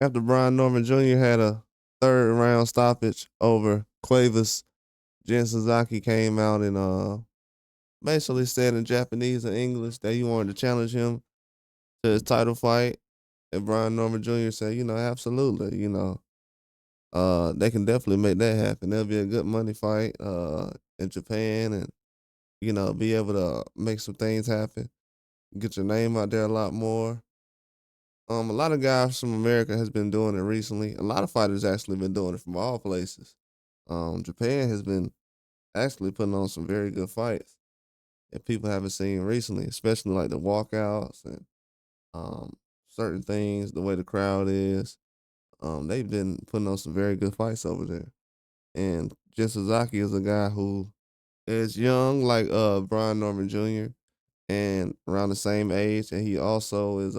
After Brian Norman Jr. had a third round stoppage over Cuevas, Jen Sasaki came out and basically said in Japanese and English that he wanted to challenge him to his title fight. And Brian Norman Jr. said, absolutely, they can definitely make that happen. That'll be a good money fight in Japan and, be able to make some things happen, get your name out there a lot more. A lot of guys from America has been doing it recently. A lot of fighters actually been doing it from all places. Japan has been actually putting on some very good fights that people haven't seen recently, especially like the walkouts and certain things, the way the crowd is. They've been putting on some very good fights over there. And Jin Sasaki is a guy who is young, like Brian Norman Jr. and around the same age, and he also is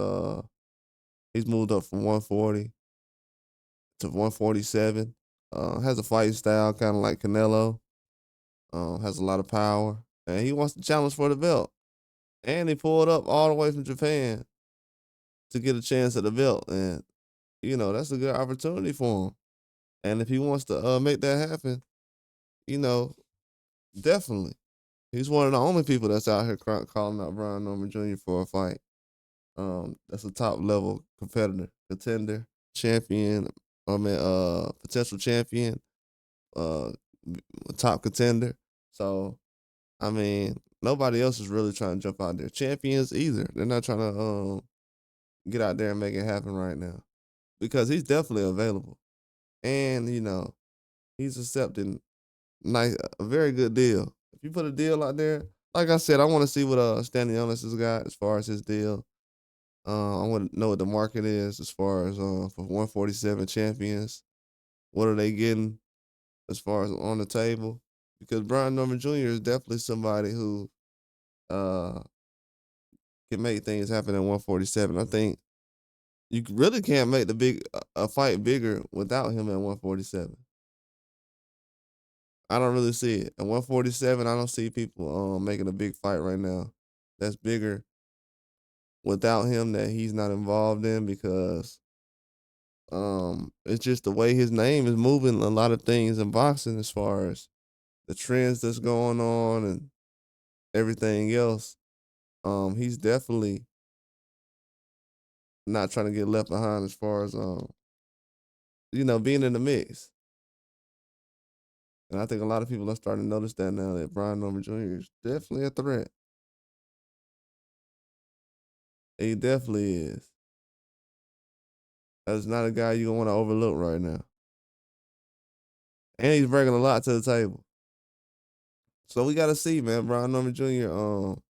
he's moved up from 140 to 147. Has a fighting style kind of like Canelo. Has a lot of power, and he wants to challenge for the belt. And he pulled up all the way from Japan to get a chance at the belt, and that's a good opportunity for him. And if he wants to make that happen, you know, definitely, he's one of the only people that's out here calling out Brian Norman Jr. for a fight. That's a top level competitor, contender, champion. I mean, potential champion, uh, top contender. So, I mean, nobody else is really trying to jump out there. Champions either. They're not trying to get out there and make it happen right now because he's definitely available, and he's accepting a very good deal. If you put a deal out there, like I said, I want to see what Stanley Ellis has got as far as his deal. I want to know what the market is as far as for 147 champions. What are they getting as far as on the table? Because Brian Norman Jr. is definitely somebody who uh can make things happen at 147. I think you really can't make the big a fight bigger without him at 147. I don't really see it. At 147, I don't see people making a big fight right now that's bigger without him that he's not involved in because it's just the way his name is moving a lot of things in boxing as far as the trends that's going on and everything else. He's definitely not trying to get left behind as far as being in the mix. And I think a lot of people are starting to notice that now that Brian Norman Jr. is definitely a threat. He definitely is. That's not a guy you're gonna want to overlook right now. And he's bringing a lot to the table. So we gotta see, man. Brian Norman Jr.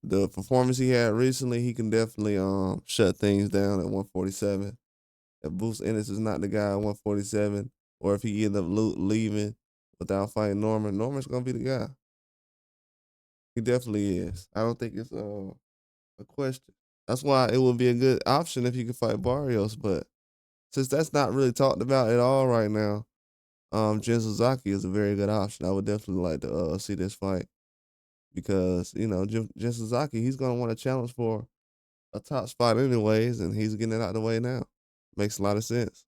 The performance he had recently, he can definitely shut things down at 147. If Bruce Ennis is not the guy at 147, or if he end up leaving without fighting Norman, Norman's gonna be the guy. He definitely is. I don't think it's a question. That's why it would be a good option if you could fight Barrios, but since that's not really talked about at all right now, Jin Sasaki is a very good option. I would definitely like to see this fight because Jin Sasaki, he's gonna want to challenge for a top spot anyways, and he's getting it out the way now. Makes a lot of sense.